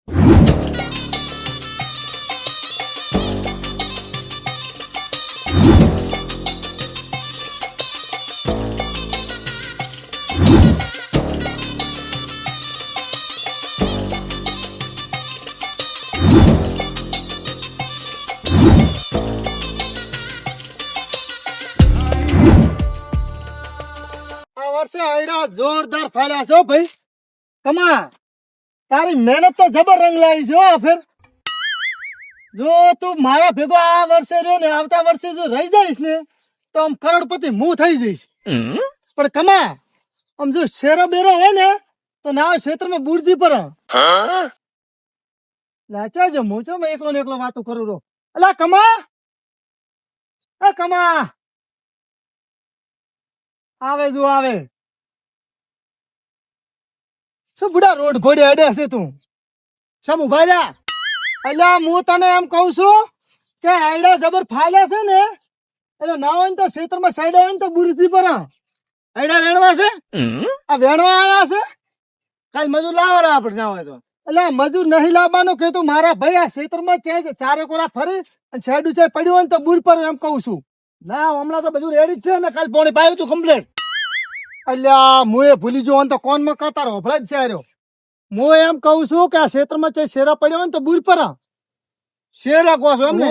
આ વર્ષે આયડા જોરદાર ફાલ્યા છો ભાઈ. કમા તારી મહેનત તો જબર રંગ લાવી છે હો. આ ફેર જો તું મારા ભેગો આ વર્ષે રહ્યો ને આવતા વર્ષે જો રહી જઈશ ને તો આમ કરોડપતિ હું થઈ જઈશ. પણ કમા આમ જો શેરો બેરો હોય ને તો ના ક્ષેત્રમાં બુરજી પર લાચા જો હું છો મેં એકલો ને એકલો વાતો કરું રહો. અલા કમા, એ કમા આવે જો આવે. શું બુડા રોડ ઘોડે અડે છે તું? શમ ઉભા રહ્યા? અલ્યા હું તને એમ કઉ છું કે આયડા જબર ફાલ્યા છે ને એટલે ના હોય ને તો ક્ષેત્રમાં સાઈડ હોય ને તો બુરજી પર આયડા વેણવા છે. આ વેણવા આયા છે. કાલ મજૂર લાવવાના આપણે ના હોય તો. એટલે મજૂર નહીં લાવવાનું કે તું મારા ભાઈ આ ક્ષેત્રમાં ચારે કોરા ફરી અને સાઈડ ઉચાઈ પડ્યું હોય ને તો બુર પર એમ કઉ છું. ના હમણાં તો બધું રેડી જ છે ને કાલ પોણી પાયું તું કમ્પ્લેટ. અલ્યા હું એ ભૂલી જો તો કોણ માં કતાર હોભળા જ છે આર્યો. હું એમ કઉ છું કે આ ક્ષેત્રમાં શેરા પડ્યો હોય ને તો બુર પર શેરા કહો છો એમ ને?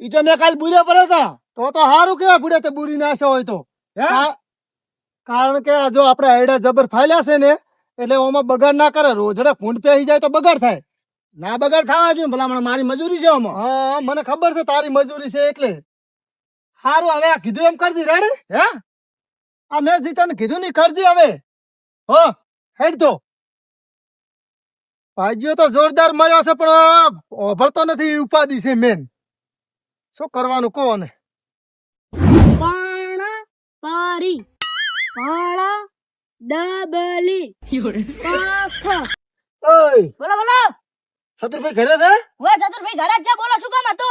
ઈ તો મેં કાલ બુર્યા પર હતા તો સારું કેવાય બુડે તે બુરી નાશે હોય તો. કારણ કે જો આપણે આયડા જબર ફાલ્યા છે ને એટલે ઓમાં બગાડ ના કરે. રોજડે ફૂંડ પેહી જાય તો બગાડ થાય. ના બગાડ થવા જોઈએ ભલા મારી મજૂરી છે આમાં. હા મને ખબર છે તારી મજૂરી છે એટલે સારું. હવે આ કીધું એમ કરજી રેડી હે? આ મેં જી તને કીધું ની કરજી હવે. હો હેડ તો ભાજીઓ તો જોરદાર મળ્યો છે પણ ઓભળતો નથી. ઉપાધિ છે મેન. શું કરવાનું કોને? પાણા પારી પાળા ડબલી પાખ. ઓય બોલો બોલો. સતુરભાઈ ઘરે છે? ઓય સતુરભાઈ ઘરે જ છે. બોલો શું કામ હતો?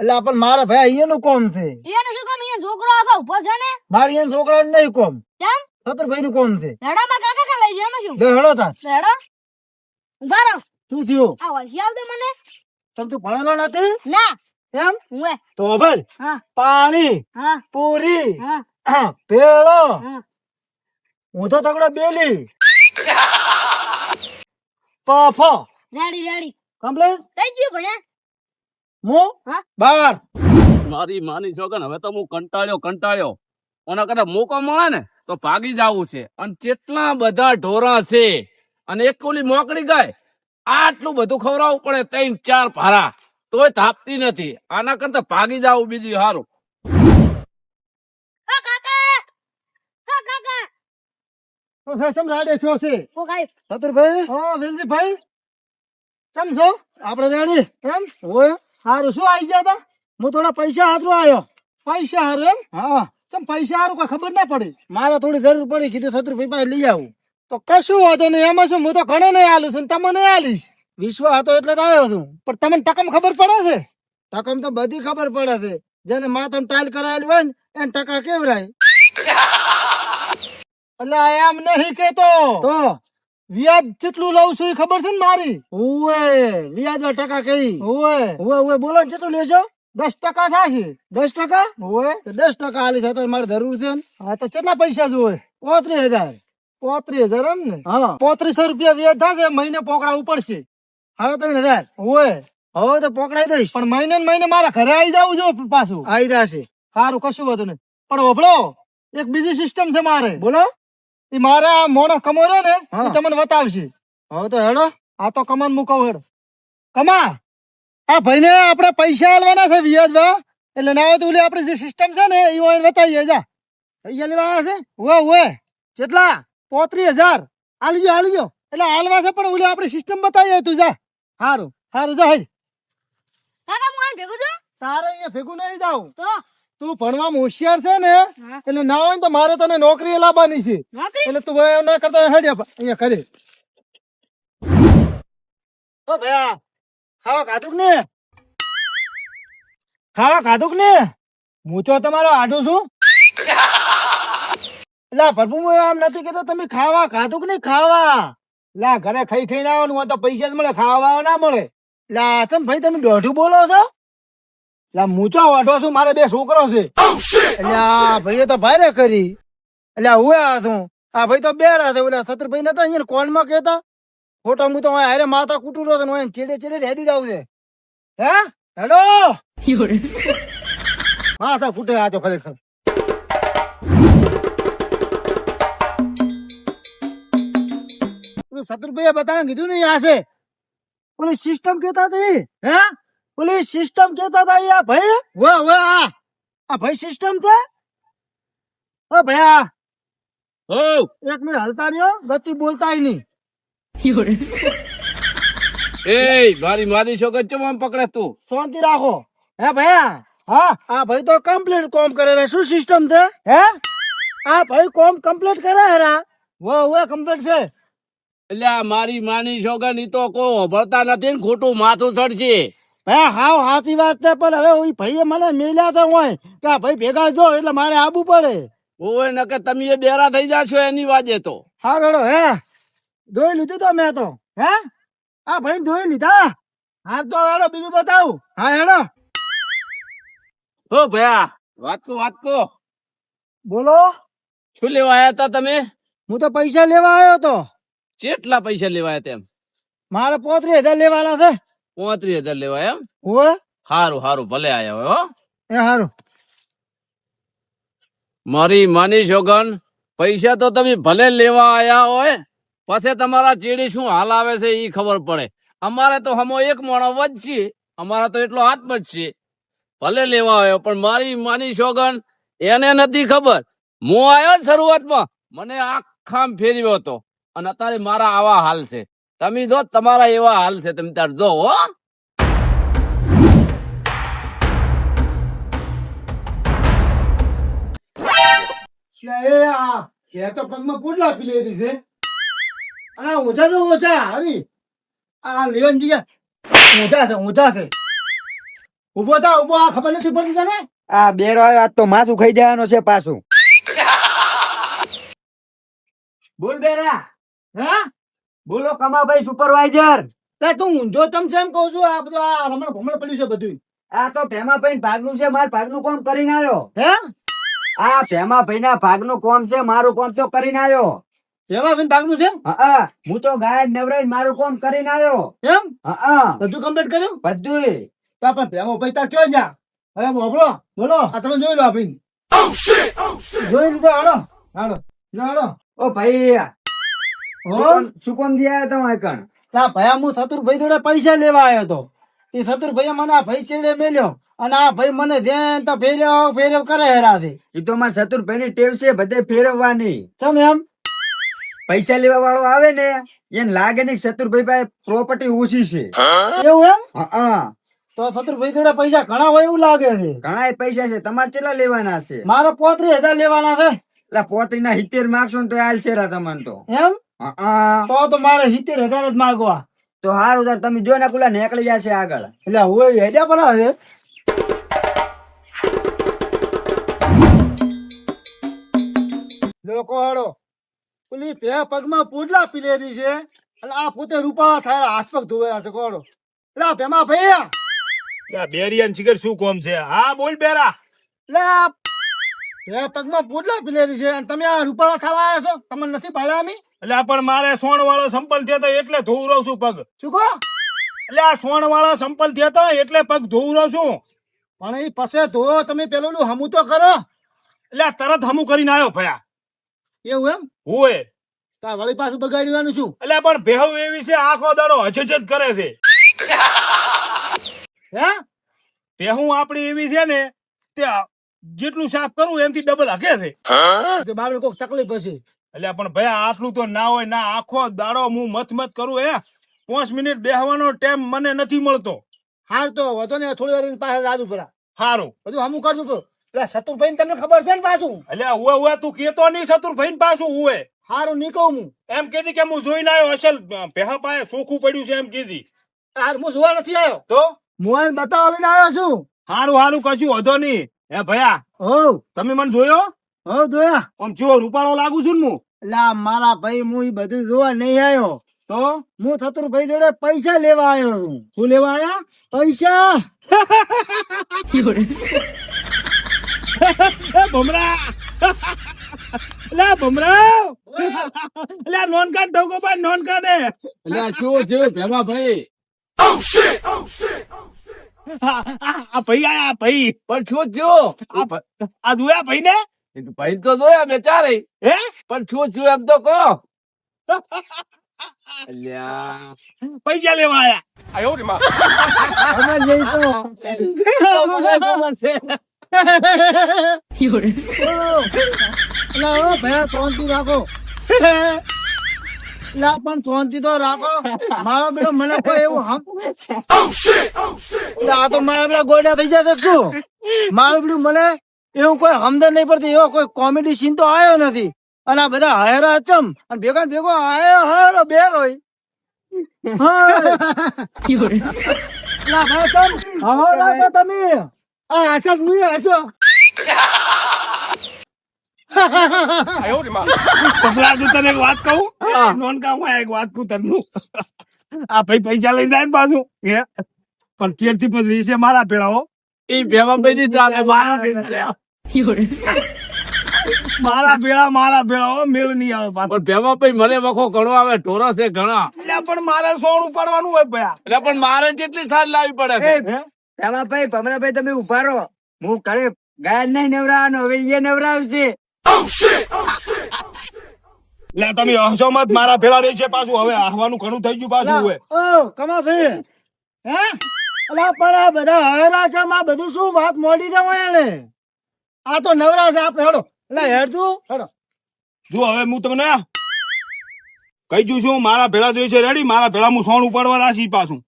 એટલે પણ મારા ભાઈ અહીંયાનું કોમ છે. એનું શું કામ? અહીંયા છોકરો આખો ઉભો છે ને. મારે અહીંયા છોકરા નહીં કોમ. કેમ? સતુરભાઈ નું કોમ છે. ધડામાં કાકા કા લઈ જાય એમાં શું? બે હળો તાર. ધડો ઉભા રહો. શું થયું? આ હોશિયાર દે મને. તમ તું ભણેલો નથી ના એમ? ઓય તો ભાઈ હા પાણી હા પૂરી હા ભેળો હા. હું તો તગડો બેલી પફો રેડી રેડી કમ્પ્લેટ થઈ ગયું ભણે. હું હા? બાર. મારી માની છોકન હવે તો હું કંટાળ્યો ઓના કરતા મોકો મળે ને તો ભાગી જવું છે. અને કેટલા બધા ઢોરા છે અને એક કોલી મોકળી ગાય આટલું બધું ખવડાવવું પડે. 3-4 ભારા તોય થાપતી નથી. આના કરતા ભાગી જવું બીજું સારું. હા કાકા હા કાકા. તો સાહેબ ચમ રાડે થયો છે ઓ ગાય સતુરભાઈ? હા વેલજીભાઈ ચમ છો? આપણે રેડી એમ હોય. સારું શું આવી ગયા તા? હું થોડા પૈસા હાથરો આવ્યો. પૈસા હારું એમ? હા. ચમ પૈસા હારું કોઈ ખબર ના પડી? મારે થોડી જરૂર પડી કીધું સતુરભાઈ પાસે લઈ આવું. તો કશું વાંધો નહીં. એમાં શું હું તો ઘણો નહીં આલું છું તમે નહીં આલીશ. વિશ્વ હતો એટલે તો આવ્યો છું. પણ તમને ટકમ ખબર પડે છે? ટકમ તો બધી ખબર પડે છે. જેને માથામાં ટાઈલ કરાયેલી હોય ને એને ટકા કેવરાય. એટલે એમ નહીં કેતો તો વ્યાજ કેટલું લઉં છું એ ખબર છે ને મારી? ઓએ વ્યાજ ટકા કઈ? ઓએ બોલો ને કેટલું લેશો? 10% થશે. 10%? ઓએ 10% આલી છે મારે જરૂર છે ને. હા તો કેટલા પૈસા જોવે? 35,000. 35,000 એમ ને? હા 3500 રૂપિયા વ્યાજ થશે. મહિને પોકડાવું પડશે. 37,000. ઓએ હવે તો પકડાઈ દઈશ. પણ મહિને ને મહિને મારા ઘરે આવી જવું જો પાછું. આવી જશે. સારું કશું વધુ નહીં. પણ ઓભળો એક બીજી સિસ્ટમ છે મારે. બોલો. એ મારા મોણો કમો રહ્યો ને એ તમને બતાવશે. હવે તો હેડો. આ તો કમાન મૂકો હેડો. કમા આ ભાઈને આપણે પૈસા આલવાના છે વ્યાજમાં. એટલે ના હોય તો ઓલી આપણી જે સિસ્ટમ છે ને એ હોય બતાવીએ. જા પૈસા લેવા આવ્યા છે? ઓએ કેટલા? 35,000. આલી ગયો. એટલે હાલવા છે પણ ઓલી આપણી સિસ્ટમ બતાવીએ. તું જા. સારું જા હેડ. કાકા હું આને ભેગું છું. તારે અહીંયા ભેગું નહીં જાવ. તો તું ભણવામાં હોશિયાર છે ને હા. એટલે ના હોય ને તો મારે તને નોકરી લાવવાની છે. નોકરી એટલે તું ભાઈ ના કરતા હેડ્યા અહીંયા કરે. ઓ ભયા ખાવા ખાધું ને? હું તો તમારો આડો છું. એટલે પ્રભુ હું એમ નથી કેતો તમે ખાવા ખાધું કે નહીં? ખાવા લા ઘરે ખાઈ ખાઈને આવવાનું હોય તો પૈસા જ મળે, ખાવા ના મળે. લા ચમ ભાઈ તમે દોઢું બોલો છો? લા મૂચો વાઢો છું, મારે 2 છોકરો છે. એટલે આ ભાઈએ તો ભારે કરી. એટલે હું આ છું, આ ભાઈ તો બેરા છે. ઓલા સતરભાઈ નતા અહીંયા કોનમાં કહેતા ખોટા, હું તો હારે માતા કુટુરો છે ને ચેડે ચેડે હેડી જાવ છે. હે હેડો માથા ફૂટે આ તો ખરેખર. સતુરભાઈએ બતાવે કીધું નહીં આ છે ઓલી સિસ્ટમ કેતા હતી. હે ઓલી સિસ્ટમ કેતા હતા આ ભાઈ. વાહ વાહ, આ ભાઈ સિસ્ટમ છે. ઓ ભયા હો 1 મિનિટ હલતા રહ્યો, ગતિ બોલતા નહીં. એ મારી છોકરી ચમ આમ પકડે તું? શાંતિ રાખો. હે ભયા હા, આ ભાઈ તો કમ્પ્લીટ કોમ કરે રે. શું સિસ્ટમ છે? હે આ ભાઈ કોમ કમ્પ્લીટ કરે હેરા. વાહ વાહ, કમ્પ્લીટ છે. એટલે આ મારી માની છોકરી તો કોઈ ભરતા નથી ને ખોટું માથું ચડશે. ભયા હાવ સાચી વાત છે, પણ હવે ઓઈ ભાઈએ મને મેલ્યા તો હોય કે આ ભાઈ ભેગા જો એટલે મારે આવવું પડે. ઓય નકે તમે એ બેરા થઈ જાશો એની વાજે તો. હા રેડો. હે ધોઈ લીધું તો મેં તો. હે આ ભાઈ ધોઈ લીધા. હા તો હેડો બીજું બતાવું. હા હેડો હો ભયા વાત કો બોલો. શું લેવા આયા તા તમે? હું તો પૈસા લેવા આવ્યો તો. કેટલા પૈસા લેવા આયા તેમ? મારે 35,000 લેવાના છે. 35,000 લેવા એમ? ઓય હારું ભલે આયા હોય હો. એ હારું. મારી માની છોકન પૈસા તો તમે ભલે લેવા આયા હોય, પછી તમારા ચેડી શું હાલ આવે છે એ ખબર પડે. અમારે તો હમો એક મોણો વધશે, અમારા તો એટલો હાથ બચશે. ભલે લેવા આવ્યો પણ મારી માની છોકન એને નથી ખબર. હું આવ્યો ને શરૂઆતમાં મને આખામ ફેરવ્યો હતો અને અત્યારે મારા આવા હાલ છે. તમે જો તમારા એવા હાલ છે, તમે તાર જો હો. એ તો પગમાં પોટલા પી લેતી છે. અને ઓછા તો ઓછા હરી આ લેવન જગ્યા ઓછા છે. ઉભો થા ઉભો. આ ખબર નથી પડતી તને? આ બેરો આવ્યો આજ તો માથું ખાઈ જવાનો છે પાછું. બોલ બેરા. હે બોલો કમાભાઈ સુપરવાઇઝર. તે તું ઊંઝો તમ છે એમ કહું છું. આ બધું આ રમણ ભમણ પડ્યું છે બધું. આ તો ભેમાભાઈ ભાગનું છે, માર ભાગનું કોમ કરીને આવ્યો. હે આ ભેમાભાઈ ના ભાગનું કોમ છે, મારું કોમ તો કરીને આવ્યો. એમાં ભાઈ ભાગનું છે હા, હું તો ગાય નવરાઈ મારું કોમ કરીને આવ્યો. એમ? હા, બધું કમ્પ્લીટ કર્યું? બધુંય. તા પણ ભેમો ભાઈ તાર ક્યાં જા? હવે મોકલો બોલો. આ તમે જોઈ લો આ ભાઈ. જોઈ લીધો. હાલો હાલો હાલો. ઓ ભાઈ હો શું કોમ દે આવ્યા તમે કણ? તા ભયા હું સતુરભાઈ જોડે પૈસા લેવા આવ્યો તો. તે સતુરભાઈએ મને આ ભાઈ ચેડે મેલ્યો અને આ ભાઈ મને ધ્યાન તો ફેરવ કરે હેરાથી. એ તો મારા ચતુરભાઈ ની ટેવ છે બધે ફેરવવાની. ચમ એમ? પૈસા લેવા વાળો આવે ને એને લાગે ને ચતુરભાઈ પાસે પ્રોપર્ટી ઓછી છે. એવું એમ? હા, તો સતુરભાઈ જોડે પૈસા ઘણા હોય એવું લાગે છે. ઘણા પૈસા છે. તમારે કેટલા લેવાના છે? મારે 35,000 લેવાના છે. એટલે 35 ના 70 માગશો ને તો હાલ છે તમને તો. એમ? હા, તો મારે 70,000 જ માગવા. તો હારું તાર તમે જો ને કુલા નીકળી જશે આગળ. એટલે હોય હેડ્યા પર છે. લોકો હાડો પેલી પગમાં પોટલા પી લેતી છે એટલે આ પોતે રૂપાળા થાય હાથ પગ ધોવેલા છે. કોડો એટલે આ ભેમા ભાઈ બેરિયન શિખર શું કોમ છે? હા બોલ બેરા. એટલે આ પગમાં પોટલા પી લેતી છે અને તમે આ રૂપાળા થવા આવ્યા છો? તમને નથી પાડ્યા અમે? એટલે પણ મારે સોણ વાળો સંપલ થયો હતો એટલે ધોવરો છું પગ. શું કહો? એટલે આ સોણ વાળો સંપલ થયો હતો એટલે પગ ધોવરો છું. પણ એ પછી ધો તમે પેલું હમું તો કરો. એટલે આ તરત હમું કરીને આવ્યો ભયા. એવું એમ? હોય તા વળી પાછું બગાડવાનું શું? એટલે પણ ભેહુ એવી છે આખો દાડો હજ જ કરે છે. હે ભેહુ આપડી એવી છે ને તે જેટલું સાફ કરું એમથી ડબલ હકે છે. બાબરે કોઈક તકલીફ હશે. એટલે પણ ભયા આટલું તો ના હોય ના. આખો દાડો હું મત કરું 5 મિનિટ બેહવાનો ટાઈમ મને નથી મળતો. હાર તો વધો ને થોડી વાર પાસે જાદુ પરા હારું બધું હમું કરતું પડું. એટલે સતુરભાઈ તમને ખબર છે ને પાછું? એટલે હુએ તું કેતો નહીં શત્રુભાઈ પાછું હુએ હારું નહીં કહું હું. એમ કીધી કે હું જોઈને આવ્યો અસલ પેહા પાસે સોખું પડ્યું છે એમ કીધી. હાર હું જોવા નથી આવ્યો. તો મોબાઈલ બતાવવા લઈને આવ્યો છું. હારું કશું વધો નહીં. હે ભયા હો તમે મને જોયો? હો જોયા. આમ ચેવો રૂપાળો લાગુ છું ને હું? એટલે મારા ભાઈ હું ઈ બધું જોવા નહીં આવ્યો. તો હું ચતુરભાઈ જોડે પૈસા લેવા આવ્યો છું. શું લેવા આયા પૈસા. એ ભમરા લે ભમરા લે નોન કાર્ડ ઢોકો ભાઈ નોન કાર્ડ હે એટલે શું થયું ભેમાભાઈ? આ ભાઈ આયા ભાઈ પણ શું થયું? આ દુયા ભાઈ ને ભાઈ તો જોયા બે ચારે, હે પણ શું થયું એમ તો કહો. અલ્યા પૈસા લેવા આયા ખબર નહીં તો. મને ખબર છે. એટલે ઓ ભયા શાંતિ રાખો. એટલે પણ શાંતિ તો રાખો. મારો બેટો મને કોઈ એવું એટલે આ તો મારા પેલા ગોડા થઈ જશે કે શું? મારું બેટું મને એવું કોઈ સમજણ નહીં પડતી. એવો કોઈ કોમેડી સીન તો આવ્યો નથી. અને આ બધા હાયરા ચમ અને ભેગા ને ભેગો હાયરો બેર હોય. ના ભાઈ ચમ હવો રાખો તમે. આ હસો મુએ હસો. ભમરા તું તને એક વાત કહું નોન કામ એક વાત કહું તને આ ભાઈ પૈસા લઈને જાય ને પાછું હે પણ તેર થી 25 મારા પેલા હો ઈ ભેમાભાઈ ની ચાલે, મારા મારા પેલા હો મેળ નહીં આવે પાછો. પણ ભેમાભાઈ મને વખો ઘણો આવે, ઢોરા છે ઘણા. એટલે પણ મારે સોણ ઉપાડવાનું હોય ભયા એટલે પણ મારે કેટલી સાજ લાવવી પડે છે? ભમરાભાઈ ભમરાભાઈ તમે ઉભા રહો. હું ઘરે ગાય નહીં નવરાવાનો, હવે એ નવરાવશે. એટલે તમે હસો મત મારા પેલા રહી છે પાછું હવે આવવાનું ઘણું થઈ ગયું પાછું હોય ઓ કમા ભાઈ હે અલા પણ આ બધા હાયરા છે. આ બધું શું વાત મોડી જવાય ને. આ તો નવરા છે આપણે. હેડો એટલે હેડતું હેડો. જો હવે હું તમને કહી દઉં છું મારા ભેળા જોઈ છે રેડી મારા ભેળા હું સોણ ઉપાડવા રાખી પાછું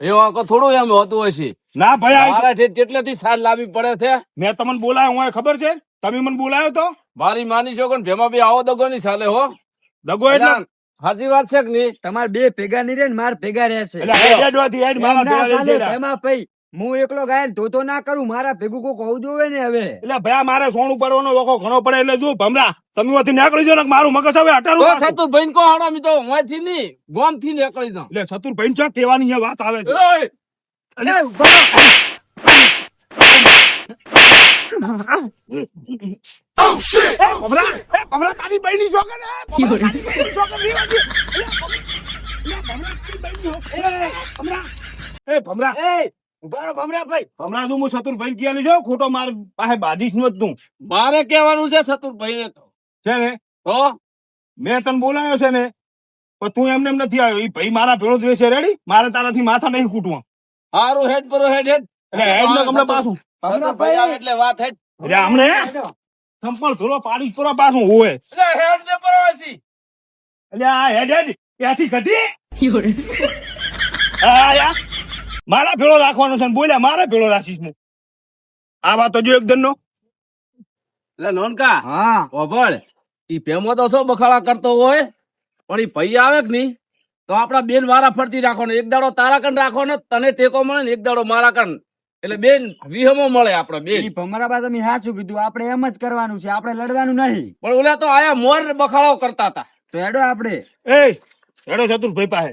એવું આખો થોડું એમ હોતું હશે. ના ભાઈ આ મારે કેટલેથી સાજ લાવવી પડે છે. મેં તમને બોલાયો હું ખબર છે તમે મને બોલાયો તો મારી માની છો કે ભેમાભાઈ આવો દગો નહીં ચાલે હો. દગો એટલે સાચી વાત છે કે નહીં? તમારે બે ભેગા નહીં રે ને માર ભેગા રહેશે. એટલે હેડ હેડવાથી હેડ મારા ના ભેળા ચાલે રહી છે ભેમાભાઈ. હું એકલો ગાય ધોતો ના કરું, મારા ભેગું કોક હોવું જોવે ને હવે. એટલે ભયા મારે સોણ ઉપાડવાનો વખો ઘણો પડે એટલે જો ભમરા તમે ઓથી નીકળી જાઓ ને મારું મગજ હવે તો હટારું પાછું. સતુરભાઈ કો હાડો મી તો અહીંથી નહીં ગોમ થી નીકળી જાઉં. એટલે ચતુરભાઈ ને કહેવાની અહીંયા વાત આવે છે ઓય! અલે, ઉભા રહો. ભમરા તારી બહેની શોખન હે ભમરા તારી બહેની શોખન નહીં વાગી. ભમરા એ, ઉભા રહો ભમરાભાઈ. ભમરા તું હું ચતુરભાઈ કહેલી છો ખોટો માર પાસે બાજીશ નો જ તું મારે કહેવાનું છે સતુરભાઈ ને તો છે ને તો મેં તને બોલાયો છે ને પણ તું એમને એમ નથી આવ્યો એ ભાઈ મારા ભેળો જ રહેશે રેડી મારે તારાથી માથા નહીં કૂટવા હારું હેડ પરો હેડ હેડ. એટલે હેડ ને કમલે પાછું સતુરભાઈ આવે એટલે વાત હેડ. એટલે હમણે સંપલ ધોરો પાડી પૂરો પાછું હોય એટલે હેડ જે પરો હશે. એટલે આ હેડ હેડ ત્યાંથી ઘટી હા યાર મારા ભેળો રાખવાનો છે ને બોલ્યા મારા ભેળો રાખીશ હું આ વાત તો જો એકદમ નો એટલે નોનકા હા ઓભળ ઈ પેમો તો શું બખાડા કરતો હોય પણ ઈ ભાઈ આવે કે નહીં તો આપડા બેન વારા ફરતી રાખવાનો. એક દાડો તારા કન રાખવાનો, તને ટેકો મળે ને એક દાડો મારા કન, એટલે બેન વિહમો મળે આપડે બેન. ઈ ભમરાબા તમે સાચું કીધું, આપણે એમ જ કરવાનું છે, આપણે લડવાનું નહીં. પણ ઓલા તો આયા મોર બખાડો કરતા હતા. તો હેડો આપણે. એ હેડો ચતુરભાઈ પાસે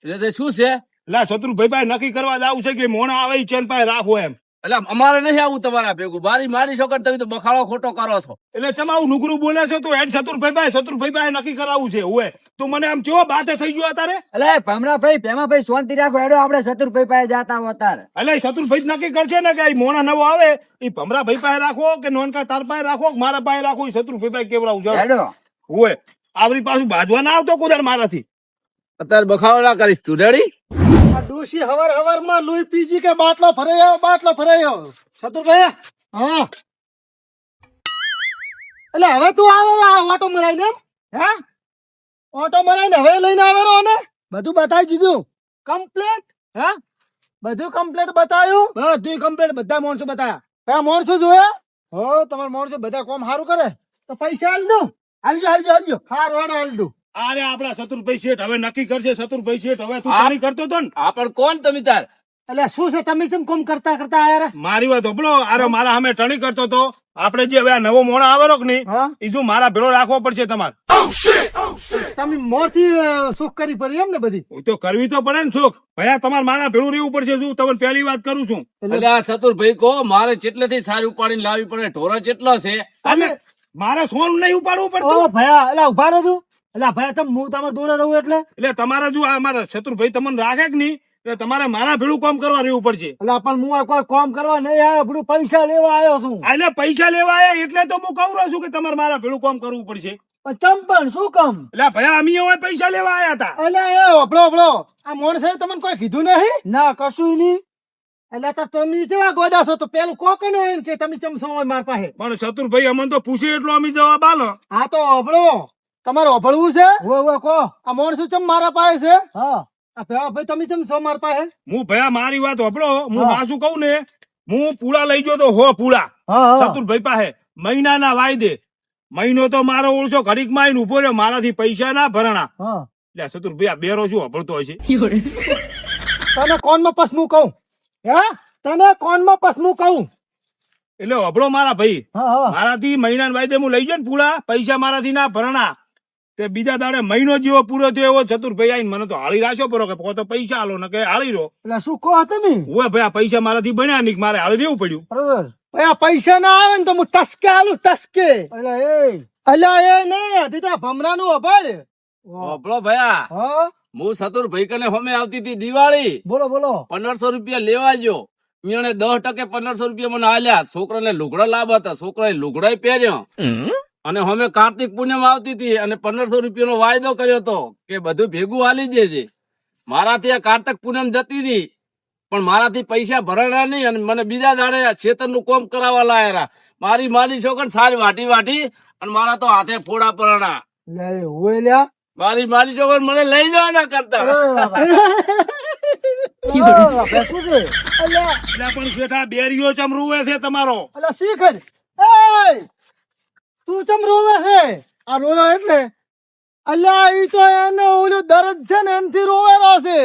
એટલે તે શું છે? એટલે શત્રુભાઈ પાસે નક્કી કરવા જાવ છે કે મોણા આવે ઈ ચેન પાસે રાખો એમ એટલે અમારે નહીં આવું તમારા ભેગું. મારી મારી છોકર તમે તો બખાડો ખોટો કરો છો. એટલે ચમાવું નુકરું બોલે છે તો હેડ શત્રુભાઈ પાસે નક્કી કરાવવું છે હોય તું મને આમ કેવો બાતે થઈ ગયો તારે અલે ભમરાભાઈ ભેમાભાઈ શાંતિ રાખો. હેડો આપણે ચતુરભાઈ પાસે જાતા હો તાર. એટલે શત્રુભાઈ જ નક્કી કરશે ને કે આ મોણા નવો આવે એ ભમરાભાઈ પાસે રાખો કે નોનકા તાર પાસે રાખો કે મારા પાસે રાખો એ શત્રુભાઈ પાસે કેવડાવું છે હેડો. હોય આવરી પાછું બાજવા ના આવતો કુદાર મારાથી અત્યારે બખાડો ના કરીશ તું. રેડી? આ ડોશી હવાર હવાર માં લોહી પીજી કે બાટલો ભરાયો ચતુરભાઈ. હા એટલે હવે તું આવે આ ઓટો મરાઈને એમ હે ઓટો મરાઈને હવે લઈને આવેલો ને બધું બતાવી દીધું કમ્પ્લેટ હે બધું કમ્પ્લેટ બતાવ્યું બધું કમ્પ્લેટ બધા માણસો બતાવ્યા કયા માણસો જોયા હો તમારા માણસો બધા કોમ સારું કરે તો પૈસા હાલજો હારું હાલ દઉં અરે આપડા શત્રુભાઈ શેઠ હવે નક્કી કરશે શત્રુભાઈ શેઠ હવે તું હા. તારી કરતો તો ને આ પણ કોણ તમે તાર? એટલે શું છે તમે કેમ કોમ કરતા કરતા આયા રે? મારી વાત હોપલો અરે મારા સામે ટણી કરતો તો આપણે જે હવે આ નવો મોણો આવેલો કે નહીં હા એ જો મારા ભેળો રાખવો પડશે તમારે તમે મોરથી સુખ કરી પડી એમ ને બધી એ તો કરવી તો પડે ને સુખ ભયા તમારે મારા ભેળું રહેવું પડશે શું તમને પહેલી વાત કરું છું એટલે આ ચતુરભાઈ કહો મારે ચેટલેથી સારી ઉપાડીને લાવવી પડે ઢોરો ચેટલો છે અને મારે સોનું નહીં ઉપાડવું ઓ પડતું ભયા એટલે ઉભા રહો તું એટલે ભયા તમે હું તમારે દોડે રહું એટલે એટલે તમારે જો આ મારા શત્રુભાઈ તમને રાખે કે નહીં એટલે તમારે મારા ભેળું કામ કરવા રહેવું પડશે એટલે પણ હું આ કોઈ કામ કરવા નહીં આવ્યો આપણું પૈસા લેવા આવ્યો છું એટલે પૈસા લેવા આયા એટલે તો હું કહું રહ્યો છું કે તમારે મારા ભેળું કામ કરવું પડશે પણ ચંપણ શું કામ એટલે ભયા અમે હવે પૈસા લેવા આયા હતા એટલે એ ઓપડો આ માણસે તમને કોઈ કીધું નહીં ના કશું નહીં એટલે તો તમે કેવા ગોડા છો તો પેલું કોક ને હોય ને કે તમે ચમસો હોય માર પાસે પણ શત્રુભાઈ અમને તો પૂછે એટલો અમે જવાબ આલો હા તો ઓપડો તમારે ઓપડવું છે કો આ માણસો ચમ મારા પાસે છે હા આ ભાઈ તમે ચમ છો મારા પાસે હું ભયા મારી વાત હોપડો હું હા. પાછું કહું ને હું પૂળા લઈ ગયો તો હો પૂળા શત્રુભાઈ પાસે મહિનાના વાયદે મહિનો તો મારો ઓળશો ઘડીક માં આવીને ઉભો રહ્યો મારાથી પૈસા ના ભરણા એટલે શત્રુભાઈ આ બેરો શું હોપડતો હશે તને કોનમાં પસમું કહું હે તને કોનમાં પસમું કહું એટલે હોપડો મારા ભાઈ મારાથી મહિના વાયદે હું લઈ ગયો ને પૂળા પૈસા મારાથી ના ભરણા તે બીજા દાડે મહિનો જેવો પૂરો થયો એવો ચતુરભાઈ આવીને મને તો હાળી રાખ્યો પરો કે પોતો પૈસા આલો ને કે હાળી રહો એટલે શું કહો તમે ઓય ભાઈ આ પૈસા મારાથી બન્યા નહીં મારે હાળી રહેવું પડ્યું બરોબર ભાઈ આ પૈસા ના આવે ને તો હું ટસકે આલું ટસકે અલ્યા એ નહીં હજી તો ભમરાનું અભાળ ઓપડો ભયા હા હું ચતુરભાઈ કને હોમે આવતી હતી દિવાળી બોલો બોલો 1500 રૂપિયા લેવા ગયો એને 10% 1500 રૂપિયા મને આલ્યા છોકરાને લુગડા લાભ હતા છોકરાએ લુગડા પહેર્યો અને અમે કાર્તિક પૂનમ આવતી હતી અને 1500 રૂપિયાનો વાયદો કર્યો હતો કે બધું ભેગું હાલી દેજે મારાથી આ કાર્તિક પૂનમ જતી રહી પણ મારાથી પૈસા ભરાણા નહીં અને મને બીજા દાડે ખેતરનું કામ કરાવવા લાયા મારી માની છોકરી સારી વાટી અને મારા તો હાથે ફોડા પરણા મારી માની છોકરી મને લઈ જવા ના કરતા એટલે પણ શેઠા બેરીઓ ચમ રૂવે છે તમારો તું ચમ રોવે છે આ રોવે એટલે અલ્યા ઈ તો એનો ઓલો દર્દ છે ને એનથી રોવેલો છે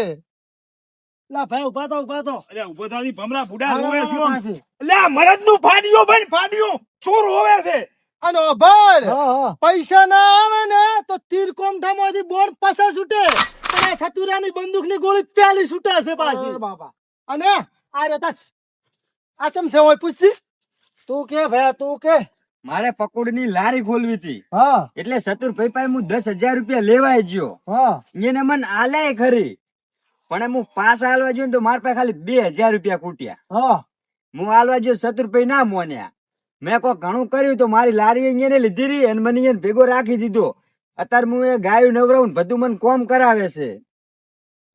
લા ભાઈ ઉભા તો અલ્યા ઉભો થાથી ભમરા ફૂડા રોવે શું અલ્યા મરદ નું ફાડ્યો ભાઈ ફાડ્યો શું રોવે છે અને ભાઈ પૈસા ના આવે ને તો તીર કોમઠામાંથી બોર્ડ પાછા છૂટે અને સતુરાની બંદૂક ની ગોળી પ્યાલી છૂટે છે પાછી અને આ રહેતા આ ચમ છે હોય પૂછતી તું કે ભાઈ તું કે મારે પકોડીની લારી ખોલવી હતી હા એટલે ચતુરભાઈ પાસે હું 10,000 રૂપિયા લેવા ગયો હા એને મને આલ્યા ખરી પણ હું પાસ આલવા ગયો ને તો મારા પાસે ખાલી 2,000 રૂપિયા ખૂટ્યા હા હું આલવા ગયો ચતુરભાઈ ના મોન્યા મેં કોઈ ઘણું કર્યું તો મારી લારી અહીંયા લીધી રહી અને મને અહીંયા ભેગો રાખી દીધો અત્યારે હું એ ગાયું નવરાવું બધું મને કોમ કરાવે છે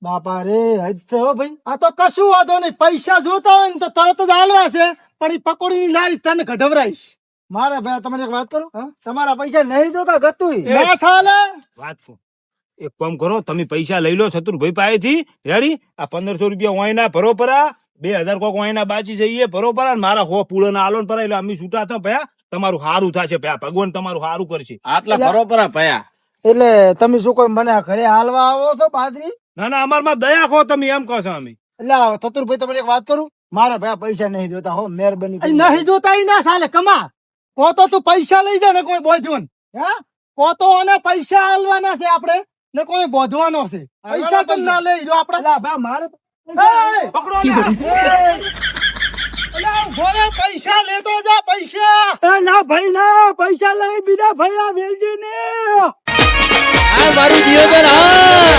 બાપા રે હદ છે હો ભાઈ આ તો કશું વાંધો નહીં પૈસા જોતા હોય ને તો તરત જ હાલવા છે પણ એ પકોડીની લારી તને કઢવરાઈશ મારા ભાઈ તમને એક વાત કરું તમારા પૈસા નહીં જોતા ગતુંય ના ચાલે વાત એક કામ કરો તમે પૈસા લઈ લો ચતુરભાઈ પાસેથી રેડી આ 1500 રૂપિયા વાયના ભરો પરા 2000 કોક વાયના બાચી જઈએ ભરો પરા મારા હો પૂળો ના આલો પરા એટલે અમે છૂટા થા ભયા તમારું સારું થશે ભયા ભગવાન તમારું સારું કરશે આટલા બરોબર ભયા એટલે તમે શું કોઈ મને ઘરે હાલવા આવો છો બાદરી ના ના અમારમાં દયા ખો તમે એમ કહો છો અમે એટલે ચતુરભાઈ તમને એક વાત કરું મારા ભાઈ પૈસા નહીં જોતા હો મહેરબાની નહીં જોતા ઈ ના ચાલે કમા કો તો તું પૈસા લઈ જા ને કોઈ બોધ્યું હે કો તો અને પૈસા હાલવાના છે આપણે ને કોઈ બોધવાનો છે પૈસા તો ના લઈ જો આપણે મારે પકડો પૈસા લેતો જા પૈસા ના ભાઈ ના પૈસા લઈ બીજા ભાઈ વેલજી ને આ મારું દિયોદર હા